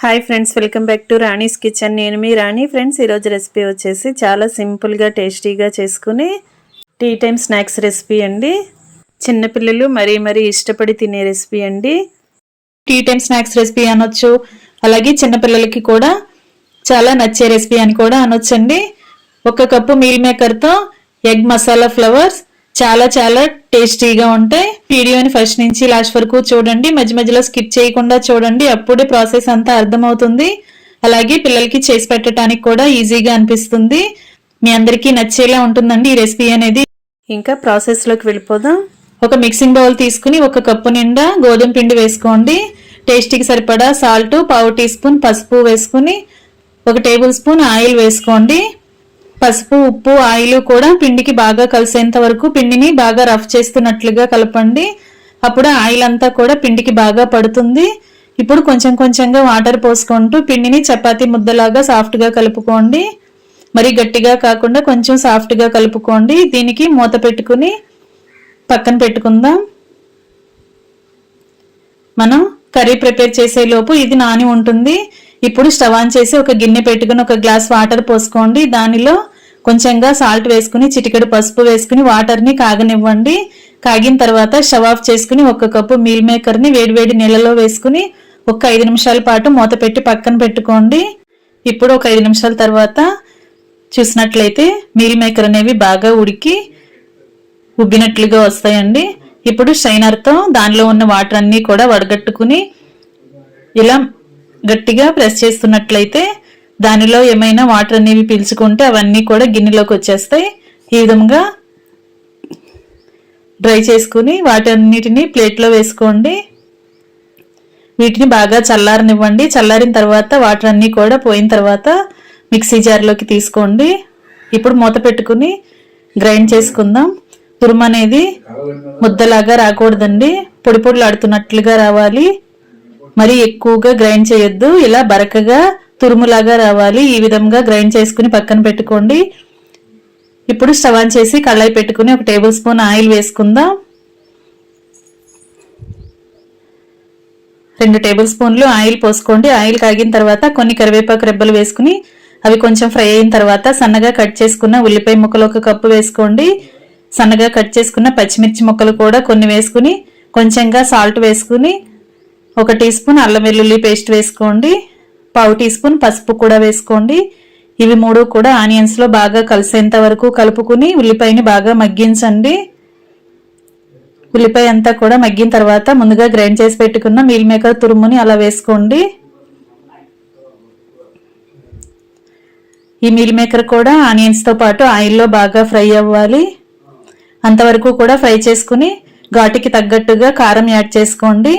Hi friends, welcome back to Rani's kitchen. నేను మీ రాణి. Friends, ఈరోజు recipe వచ్చేసి చాలా సింపుల్గా టేస్టీగా చేసుకుని టీ టైమ్ స్నాక్స్ రెసిపీ అండి. చిన్నపిల్లలు మరీ ఇష్టపడి తినే రెసిపీ అండి. టీ టైమ్ స్నాక్స్ రెసిపీ అనొచ్చు, అలాగే చిన్నపిల్లలకి కూడా చాలా నచ్చే రెసిపీ అని కూడా అనొచ్చండి. 1 కప్పు మీల్ మేకర్తో ఎగ్ మసాలా ఫ్లవర్స్ చాలా టేస్టీగా ఉంటాయి. వీడియోని ఫస్ట్ నుంచి లాస్ట్ వరకు చూడండి, మధ్యలో స్కిప్ చేయకుండా చూడండి, అప్పుడే ప్రాసెస్ అంతా అర్థమవుతుంది. అలాగే పిల్లలకి చేసి పెట్టడానికి కూడా ఈజీగా అనిపిస్తుంది. మీ అందరికీ నచ్చేలా ఉంటుందండి ఈ రెసిపీ అనేది. ఇంకా ప్రాసెస్ లోకి వెళ్ళిపోదాం. ఒక మిక్సింగ్ బౌల్ తీసుకుని 1 కప్పు నిండా గోధుమ పిండి వేసుకోండి. టేస్టీకి సరిపడా సాల్ట్, 1/2 టీ స్పూన్ పసుపు వేసుకుని 1 టేబుల్ స్పూన్ ఆయిల్ వేసుకోండి. పసుపు, ఉప్పు, ఆయిల్ కూడా పిండికి బాగా కలిసేంత వరకు పిండిని బాగా రఫ్ చేస్తున్నట్లుగా కలపండి. అప్పుడు ఆయిల్ అంతా కూడా పిండికి బాగా పడుతుంది. ఇప్పుడు కొంచెంగా వాటర్ పోసుకుంటూ పిండిని చపాతీ ముద్దలాగా సాఫ్ట్గా కలుపుకోండి. మరి గట్టిగా కాకుండా కొంచెం సాఫ్ట్గా కలుపుకోండి. దీనికి మూత పెట్టుకుని పక్కన పెట్టుకుందాం. మనం కర్రీ ప్రిపేర్ చేసే లోపు ఇది నాని ఉంటుంది. ఇప్పుడు స్టవ్ ఆన్ చేసి ఒక గిన్నె పెట్టుకుని 1 గ్లాస్ వాటర్ పోసుకోండి. దానిలో కొంచెంగా సాల్ట్ వేసుకుని చిటికెడు పసుపు వేసుకుని వాటర్ని కాగనివ్వండి. కాగిన తర్వాత స్టవ్ ఆఫ్ చేసుకుని 1 కప్పు మీల్ మేకర్ని వేడివేడి నీళ్ళలో వేసుకుని ఒక 5 నిమిషాల పాటు మూత పెట్టి పక్కన పెట్టుకోండి. ఇప్పుడు ఒక 5 నిమిషాల తర్వాత చూసినట్లయితే మీల్ మేకర్ అనేవి బాగా ఉడికి ఉబ్బినట్లుగా వస్తాయండి. ఇప్పుడు స్ట్రైనర్తో దానిలో ఉన్న వాటర్ అన్ని కూడా వడగట్టుకుని ఇలా గట్టిగా ప్రెస్ చేస్తున్నట్లయితే దానిలో ఏమైనా వాటర్ అనేవి పీల్చుకుంటే అవన్నీ కూడా గిన్నెలోకి వచ్చేస్తాయి. ఈ విధంగా డ్రై చేసుకుని వాటన్నిటిని ప్లేట్లో వేసుకోండి. వీటిని బాగా చల్లారనివ్వండి. చల్లారిన తర్వాత వాటర్ అన్నీ కూడా పోయిన తర్వాత మిక్సీ జార్లోకి తీసుకోండి. ఇప్పుడు మూత పెట్టుకుని గ్రైండ్ చేసుకుందాం. తురుము అనేది ముద్దలాగా రాకూడదండి, పొడి పొడిలాడుతున్నట్లుగా రావాలి. మరి ఎక్కువగా గ్రైండ్ చేయొద్దు, ఇలా బరకగా తురుములాగా రావాలి. ఈ విధంగా గ్రైండ్ చేసుకుని పక్కన పెట్టుకోండి. ఇప్పుడు స్టవ్ ఆన్ చేసి కళాయి పెట్టుకుని 1 టేబుల్ స్పూన్ ఆయిల్ వేసుకుందాం. 2 టేబుల్ స్పూన్లు ఆయిల్ పోసుకోండి. ఆయిల్ కాగిన తర్వాత కొన్ని కరివేపాకు రెబ్బలు వేసుకుని అవి కొంచెం ఫ్రై అయిన తర్వాత సన్నగా కట్ చేసుకున్న ఉల్లిపాయ ముక్కలు 1 కప్పు వేసుకోండి. సన్నగా కట్ చేసుకున్న పచ్చిమిర్చి ముక్కలు కూడా కొన్ని వేసుకుని కొంచెంగా సాల్ట్ వేసుకుని 1 టీ స్పూన్ అల్లం వెల్లుల్లి పేస్ట్ వేసుకోండి. 1/2 టీ స్పూన్ పసుపు కూడా వేసుకోండి. ఇవి 3 కూడా ఆనియన్స్ లో బాగా కలిసేంత వరకు కలుపుకుని ఉల్లిపాయని బాగా మగ్గించండి. ఉల్లిపాయ అంతా కూడా మగ్గిన తర్వాత ముందుగా గ్రైండ్ చేసి పెట్టుకున్న మీల్ మేకర్ తురుముని అలా వేసుకోండి. ఈ మీల్ మేకర్ కూడా ఆనియన్స్ తో పాటు ఆయిల్లో బాగా ఫ్రై అవ్వాలి. అంతవరకు కూడా ఫ్రై చేసుకుని ఘాటుకి తగ్గట్టుగా కారం యాడ్ చేసుకోండి.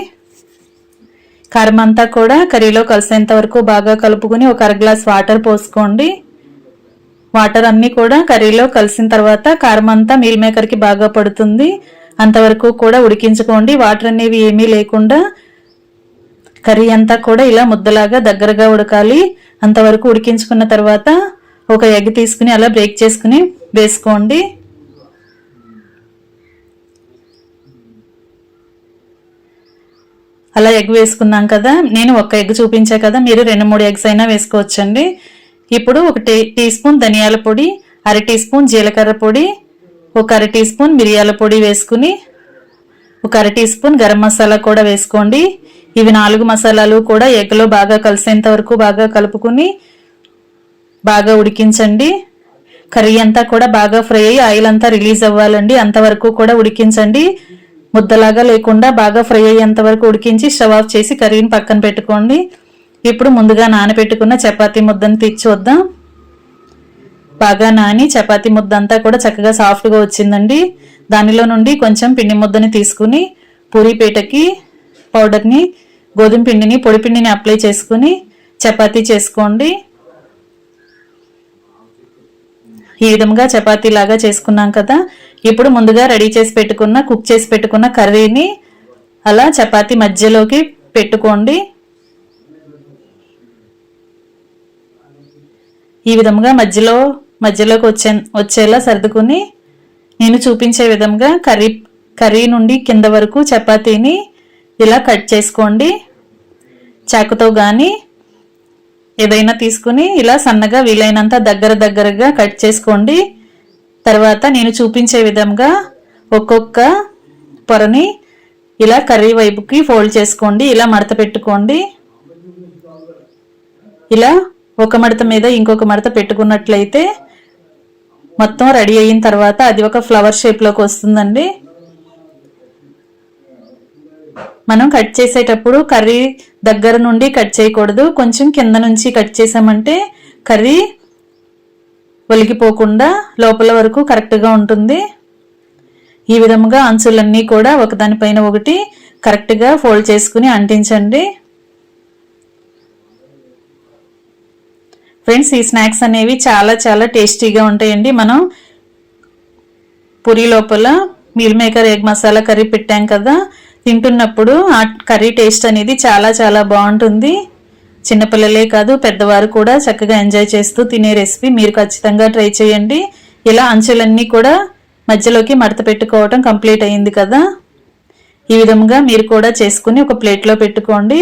కారం అంతా కూడా కర్రీలో కలిసేంత వరకు బాగా కలుపుకుని 1 అర గ్లాస్ వాటర్ పోసుకోండి. వాటర్ అన్ని కూడా కర్రీలో కలిసిన తర్వాత కారం అంతా మీల్ మేకర్కి బాగా పడుతుంది. అంతవరకు కూడా ఉడికించుకోండి. వాటర్ అనేవి ఏమీ లేకుండా కర్రీ అంతా కూడా ఇలా ముద్దలాగా దగ్గరగా ఉడకాలి. అంతవరకు ఉడికించుకున్న తర్వాత ఒక ఎగ్ తీసుకుని అలా బ్రేక్ చేసుకుని వేసుకోండి. అలా ఎగ్ వేసుకున్నాం కదా, నేను 1 ఎగ్ చూపించా కదా, మీరు 2-3 ఎగ్స్ అయినా వేసుకోవచ్చండి. ఇప్పుడు 1 టీ స్పూన్ ధనియాల పొడి, 1/2 టీ స్పూన్ జీలకర్ర పొడి, 1/2 టీ స్పూన్ మిరియాల పొడి వేసుకుని 1/2 టీ స్పూన్ గరం మసాలా కూడా వేసుకోండి. ఇవి 4 మసాలాలు కూడా ఎగ్లో బాగా కలిసేంత వరకు బాగా కలుపుకుని బాగా ఉడికించండి. కర్రీ అంతా కూడా బాగా ఫ్రై అయ్యి ఆయిల్ అంతా రిలీజ్ అవ్వాలండి. అంతవరకు కూడా ఉడికించండి. ముద్దలాగా లేకుండా బాగా ఫ్రై అయ్యేంత వరకు ఉడికించి స్టవ్ ఆఫ్ చేసి కర్రీని పక్కన పెట్టుకోండి. ఇప్పుడు ముందుగా నానబెట్టుకున్న చపాతీ ముద్దను తీర్చొద్దాం. బాగా నాని చపాతీ ముద్ద అంతా కూడా చక్కగా సాఫ్ట్గా వచ్చిందండి. దానిలో నుండి కొంచెం పిండి ముద్దని తీసుకుని పూరీపీటకి పౌడర్ని, గోధుమ పిండిని, పొడి పిండిని అప్లై చేసుకుని చపాతీ చేసుకోండి. ఈ విధంగా చపాతీ లాగా చేసుకున్నాం కదా. ఇప్పుడు ముందుగా రెడీ చేసి పెట్టుకున్న కుక్ చేసి పెట్టుకున్న కర్రీని అలా చపాతీ మధ్యలోకి పెట్టుకోండి. ఈ విధంగా మధ్యలోకి వచ్చేలా సర్దుకుని నేను చూపించే విధంగా కర్రీ నుండి కింద వరకు చపాతీని ఇలా కట్ చేసుకోండి. చాకుతో కానీ ఏదైనా తీసుకుని ఇలా సన్నగా వీలైనంత దగ్గరగా కట్ చేసుకోండి. తర్వాత నేను చూపించే విధంగా ఒక్కొక్క పొరని ఇలా కర్రీ వైపుకి ఫోల్డ్ చేసుకోండి. ఇలా మడత పెట్టుకోండి. ఇలా ఒక మడత మీద ఇంకొక మడత పెట్టుకున్నట్లయితే మొత్తం రెడీ అయిన తర్వాత అది ఒక ఫ్లవర్ షేప్లోకి వస్తుందండి. మనం కట్ చేసేటప్పుడు కర్రీ దగ్గర నుండి కట్ చేయకూడదు, కొంచెం కింద నుంచి కట్ చేసామంటే కర్రీ ఒలిగిపోకుండా లోపల వరకు కరెక్ట్గా ఉంటుంది. ఈ విధముగా అంచులన్నీ కూడా ఒకదానిపైన ఒకటి కరెక్ట్గా ఫోల్డ్ చేసుకుని అంటించండి. ఫ్రెండ్స్, ఈ స్నాక్స్ అనేవి చాలా టేస్టీగా ఉంటాయండి. మనం పూరి లోపల meal maker egg masala curry పెట్టాం కదా, తింటున్నప్పుడు ఆ కర్రీ టేస్ట్ అనేది చాలా బాగుంటుంది. చిన్నపిల్లలే కాదు పెద్దవారు కూడా చక్కగా ఎంజాయ్ చేస్తూ తినే రెసిపీ మీరు ఖచ్చితంగా ట్రై చేయండి. ఇలా అంచులన్నీ కూడా మధ్యలోకి మడత పెట్టుకోవటం కంప్లీట్ అయింది కదా, ఈ విధంగా మీరు కూడా చేసుకుని ఒక ప్లేట్లో పెట్టుకోండి.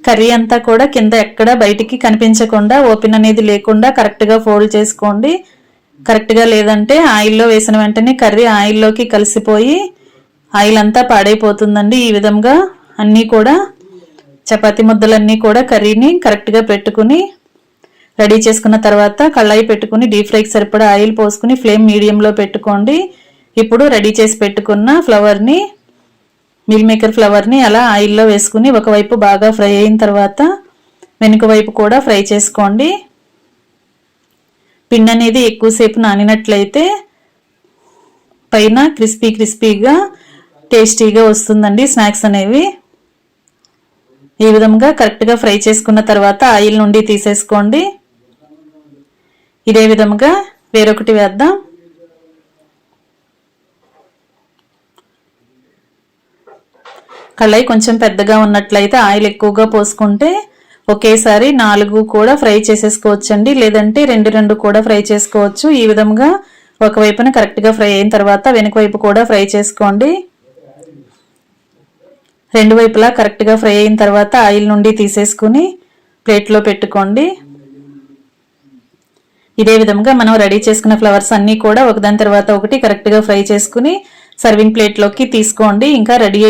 కర్రీ అంతా కూడా కింద ఎక్కడ బయటికి కనిపించకుండా ఓపెన్ అనేది లేకుండా కరెక్ట్గా ఫోల్డ్ చేసుకోండి. కరెక్ట్గా లేదంటే ఆయిల్లో వేసిన వెంటనే కర్రీ ఆయిల్లోకి కలిసిపోయి ఆయిల్ అంతా పాడైపోతుందండి. ఈ విధంగా అన్నీ కూడా చపాతీ ముద్దలన్నీ కూడా కర్రీని కరెక్ట్గా పెట్టుకుని రెడీ చేసుకున్న తర్వాత కళాయి పెట్టుకుని డీప్ ఫ్రైకి సరిపడా ఆయిల్ పోసుకుని ఫ్లేమ్ మీడియంలో పెట్టుకోండి. ఇప్పుడు రెడీ చేసి పెట్టుకున్న ఫ్లవర్ని మీల్ మేకర్ ఫ్లవర్ని అలా ఆయిల్లో వేసుకుని ఒకవైపు బాగా ఫ్రై అయిన తర్వాత వెనుక వైపు కూడా ఫ్రై చేసుకోండి. పిండి అనేది ఎక్కువసేపు నానినట్లయితే పైన క్రిస్పీగా టేస్టీగా వస్తుందండి స్నాక్స్ అనేవి. ఈ విధంగా కరెక్ట్గా ఫ్రై చేసుకున్న తర్వాత ఆయిల్ నుండి తీసేసుకోండి. ఇదే విధంగా వేరొకటి వేద్దాం. కళాయి కొంచెం పెద్దగా ఉన్నట్లయితే ఆయిల్ ఎక్కువగా పోసుకుంటే ఒకేసారి 4 కూడా ఫ్రై చేసేసుకోవచ్చండి, లేదంటే 2 కూడా ఫ్రై చేసుకోవచ్చు. ఈ విధంగా ఒకవైపున కరెక్ట్గా ఫ్రై అయిన తర్వాత వెనుక వైపు కూడా ఫ్రై చేసుకోండి. రెండు వైపులా కరెక్ట్గా ఫ్రై అయిన తర్వాత ఆయిల్ నుండి తీసేసుకుని ప్లేట్లో పెట్టుకోండి. ఇదే విధంగా మనం రెడీ చేసుకున్న ఫ్లవర్స్ అన్నీ కూడా ఒకదాని తర్వాత ఒకటి కరెక్ట్గా ఫ్రై చేసుకుని సర్వింగ్ ప్లేట్లోకి తీసుకోండి. ఇంకా రెడీ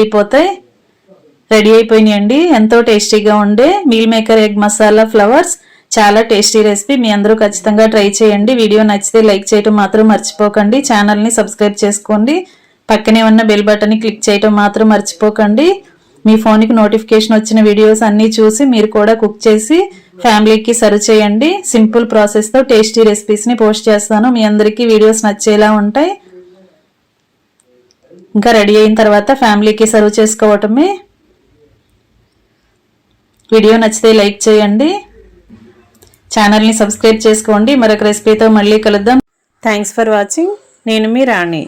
అయిపోయినాయండి ఎంతో టేస్టీగా ఉండే meal maker egg masala flavours. చాలా టేస్టీ రెసిపీ, మీ అందరూ ఖచ్చితంగా ట్రై చేయండి. వీడియో నచ్చితే లైక్ చేయడం మాత్రం మర్చిపోకండి. ఛానల్ని సబ్స్క్రైబ్ చేసుకోండి. పక్కనే ఉన్న బెల్ బటన్ని క్లిక్ చేయడం మాత్రం మర్చిపోకండి. మీ ఫోన్కి నోటిఫికేషన్ వచ్చిన వీడియోస్ అన్నీ చూసి మీరు కూడా కుక్ చేసి ఫ్యామిలీకి సర్వ్ చేయండి. సింపుల్ ప్రాసెస్తో టేస్టీ రెసిపీస్ని పోస్ట్ చేస్తాను. మీ అందరికీ వీడియోస్ నచ్చేలా ఉంటాయి. ఇంకా రెడీ అయిన తర్వాత ఫ్యామిలీకి సర్వ్ చేసుకోవటమే. వీడియో నచ్చితే లైక్ చేయండి, ఛానల్ని సబ్స్క్రైబ్ చేసుకోండి. మరొక రెసిపీతో మళ్ళీ కలుద్దాం. Thanks for watching. నేను మీ రాణి.